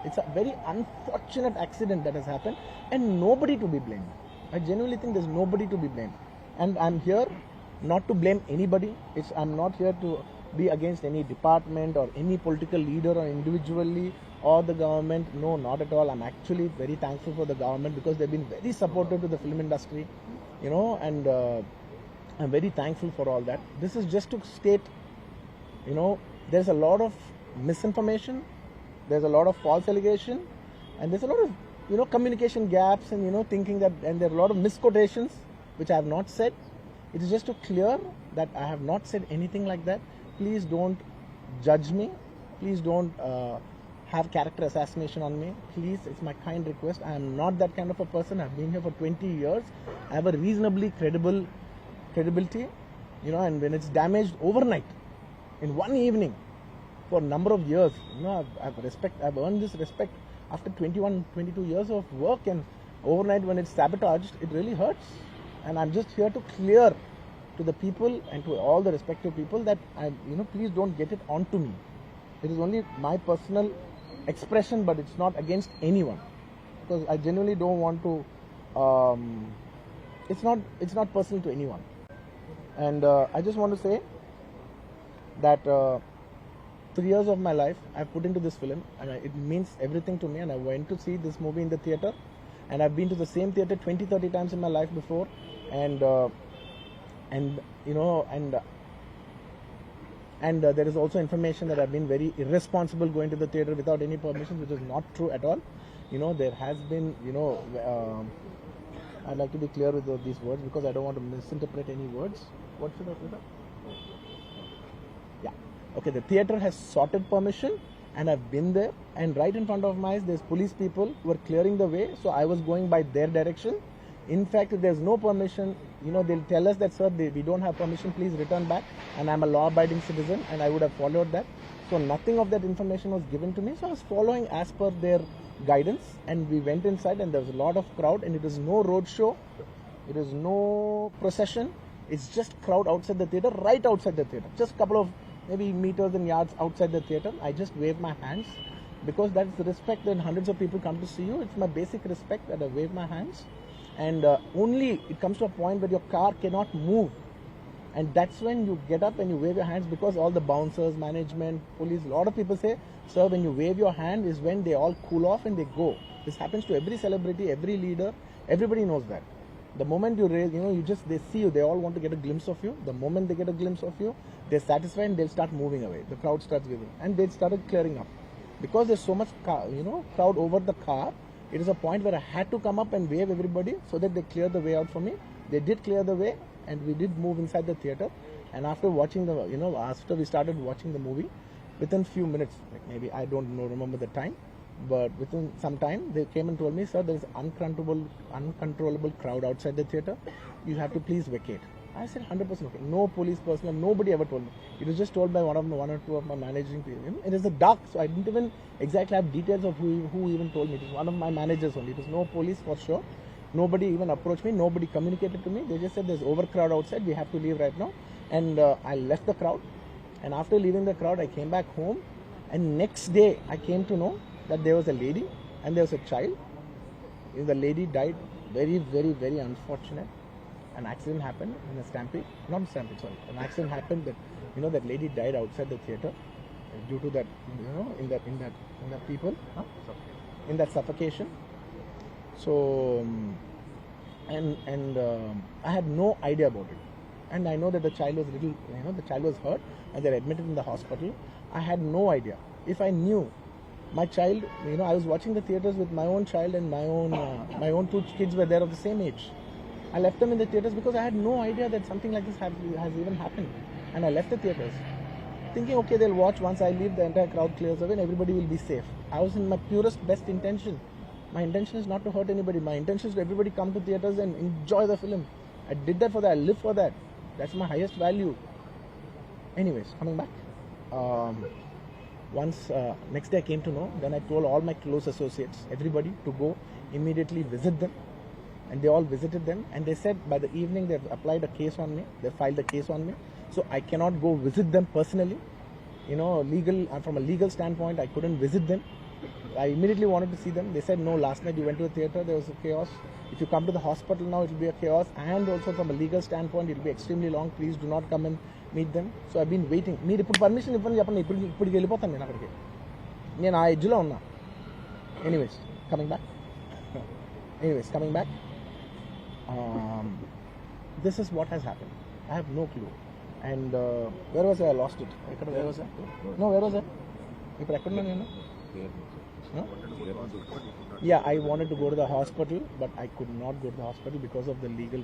It's a very unfortunate accident that has happened and nobody to be blamed. I genuinely think there's nobody to be blamed. And I'm here not to blame anybody. I'm not here to be against any department or any political leader or individually or the government. No, not at all. I'm actually very thankful for the government because they've been very supportive to the film industry, and I'm very thankful for all that. This is just to state, there's a lot of misinformation, there's a lot of false allegation, and there's a lot of, communication gaps and, thinking that, and there are a lot of misquotations, which I have not said. It is just to clear that I have not said anything like that. Please don't judge me. Please don't have character assassination on me. Please, it's my kind request. I am not that kind of a person. I've been here for 20 years. I have a reasonably credibility, and when it's damaged overnight, in one evening, for a number of years, I've earned this respect after 21, 22 years of work, and overnight when it's sabotaged, it really hurts. And I'm just here to clear to the people and to all the respective people that please don't get it onto me. It is only my personal expression, but it's not against anyone, because I genuinely don't want to. It's not personal to anyone, and I just want to say that 3 years of my life I've put into this film, and it means everything to me. And I went to see this movie in the theater, and I've been to the same theater 20-30 times in my life before, and there is also information that I've been very irresponsible going to the theater without any permission, which is not true at all. There has been, I'd like to be clear with these words because I don't want to misinterpret any words. What should I put up? Yeah. Okay, the theater has sought permission and I've been there, and right in front of my eyes there's police people who are clearing the way, so I was going by their direction. In fact, if there's no permission, they'll tell us that, sir, we don't have permission, please return back. And I'm a law-abiding citizen and I would have followed that. So nothing of that information was given to me. So I was following as per their guidance, and we went inside and there was a lot of crowd, and it is no road show, it is no procession. It's just crowd outside the theater, right outside the theater. Just a couple of maybe meters and yards outside the theater. I just wave my hands because that's the respect that hundreds of people come to see you. It's my basic respect that I wave my hands. And only it comes to a point where your car cannot move, and that's when you get up and you wave your hands, because all the bouncers, management, police, a lot of people say, sir, when you wave your hand is when they all cool off and they go. This happens to every celebrity, every leader, everybody knows that. The moment you raise, they see you, they all want to get a glimpse of you. The moment they get a glimpse of you, they're satisfied and they'll start moving away. The crowd starts giving, and they started clearing up. Because there's so much crowd over the car, it is a point where I had to come up and wave everybody so that they clear the way out for me. They did clear the way, and we did move inside the theater. And after watching after we started watching the movie, within few minutes, like maybe I don't remember the time, but within some time they came and told me, sir, there is uncontrollable crowd outside the theater. You have to please vacate. I said 100% okay. No police personnel, nobody ever told me. It was just told by one or two of my managing people. It is a dark, so I didn't even exactly have details of who even told me. It was one of my managers only. It was no police for sure. Nobody even approached me. Nobody communicated to me. They just said there's overcrowd outside. We have to leave right now. And I left the crowd. And after leaving the crowd, I came back home. And next day, I came to know that there was a lady and there was a child. The lady died. Very, very, very unfortunate. An accident happened in a stampede. Not a stampede, sorry. An accident happened that that lady died outside the theater due to that, in that people, in that suffocation. So, and I had no idea about it. And I know that the child was the child was hurt and they're admitted in the hospital. I had no idea. If I knew my child, I was watching the theaters with my own child, and my own two kids were there of the same age. I left them in the theaters because I had no idea that something like this has even happened. And I left the theaters thinking, okay, they'll watch. Once I leave, the entire crowd clears away and everybody will be safe. I was in my purest, best intention. My intention is not to hurt anybody. My intention is to everybody come to theaters and enjoy the film. I did that for that. I live for that. That's my highest value. Anyways, coming back. Next day I came to know, then I told all my close associates, everybody, to go immediately visit them. And they all visited them, and they said by the evening they've applied a case on me. They filed a case on me, so I cannot go visit them personally. From a legal standpoint, I couldn't visit them. I immediately wanted to see them. They said, no, last night you went to the theatre, there was a chaos. If you come to the hospital now, it will be a chaos. And also from a legal standpoint, it will be extremely long. Please do not come and meet them. So I've been waiting. Need permission if Anyways, coming back. This is what has happened. I have no clue. And where was I lost it? Where was I? No, where was I? No? Yeah, I wanted to go to the hospital, but I could not go to the hospital because of the legal,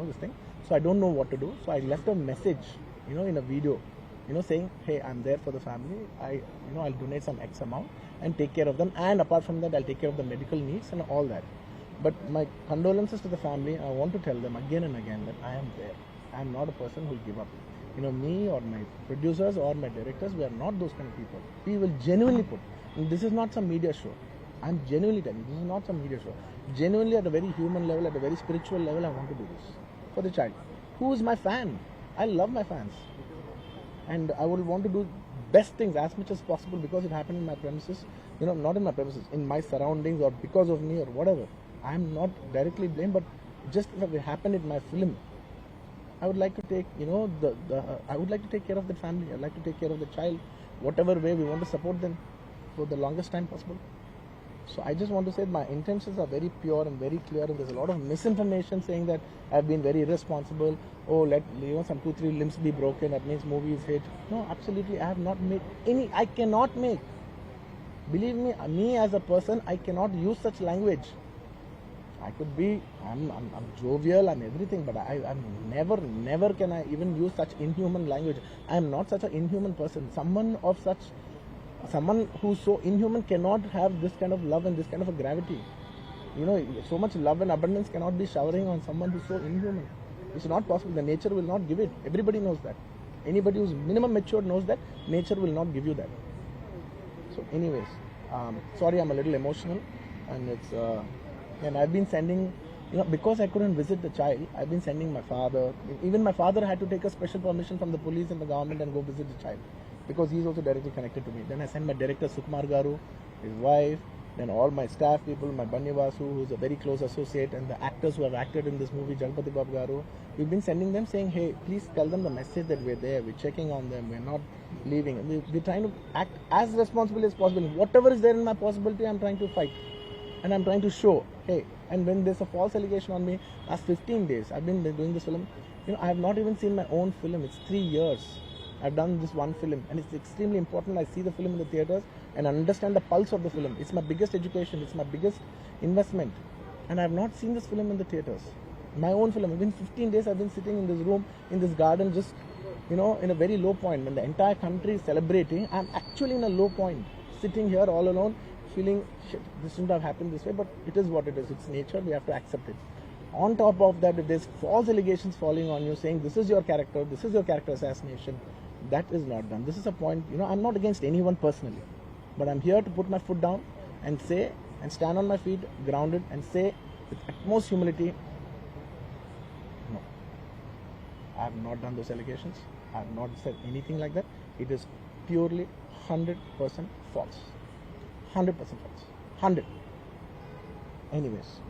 this thing. So I don't know what to do. So I left a message, in a video, saying, hey, I'm there for the family. I'll donate some X amount and take care of them. And apart from that, I'll take care of the medical needs and all that. But my condolences to the family. I want to tell them again and again that I am there. I am not a person who will give up. Me or my producers or my directors, we are not those kind of people. We will genuinely put. And this is not some media show. I'm genuinely telling you, this is not some media show. Genuinely at a very human level, at a very spiritual level, I want to do this for the child. Who is my fan? I love my fans. And I would want to do best things as much as possible because it happened in my premises. Not in my premises, in my surroundings or because of me or whatever. I'm not directly blamed, but just if it happened in my film, I would like to take, I would like to take care of the family. I'd like to take care of the child, whatever way we want to support them for the longest time possible. So I just want to say my intentions are very pure and very clear, and there's a lot of misinformation saying that I've been very irresponsible. Oh, let some 2-3 limbs be broken, that means movie is hit. No, absolutely, I have not made any. I cannot make. Believe me as a person, I cannot use such language. I could be, I'm jovial, I'm everything, but I'm never can I even use such inhuman language. I am not such an inhuman person. Someone who's so inhuman cannot have this kind of love and this kind of a gravity. So much love and abundance cannot be showering on someone who's so inhuman. It's not possible. The nature will not give it. Everybody knows that. Anybody who's minimum mature knows that nature will not give you that. So anyways, sorry, I'm a little emotional, and and I've been sending, because I couldn't visit the child, I've been sending my father. Even my father had to take a special permission from the police and the government and go visit the child, because he's also directly connected to me. Then I sent my director Sukumar Garu, his wife, then all my staff people, my Bannivasu, who's a very close associate, and the actors who have acted in this movie, Jalpati Babu Garu. We've been sending them saying, hey, please tell them the message that we're there, we're checking on them, we're not leaving. We're trying to act as responsibly as possible. Whatever is there in my possibility, I'm trying to fight. And I'm trying to show, hey, and when there's a false allegation on me, last 15 days, I've been doing this film, I have not even seen my own film. It's 3 years. I've done this one film, and it's extremely important. I see the film in the theaters and understand the pulse of the film. It's my biggest education. It's my biggest investment. And I have not seen this film in the theaters. My own film. Within 15 days, I've been sitting in this room, in this garden, just, in a very low point. When the entire country is celebrating, I'm actually in a low point, sitting here all alone, feeling, shit, this shouldn't have happened this way, but it is what it is. It's nature. We have to accept it. On top of that, if there's false allegations falling on you, saying this is your character assassination, that is not done. This is a point, I'm not against anyone personally, but I'm here to put my foot down and say, and stand on my feet, grounded, and say with utmost humility, no, I have not done those allegations. I have not said anything like that. It is purely 100% false. 100% false. 100. Anyways.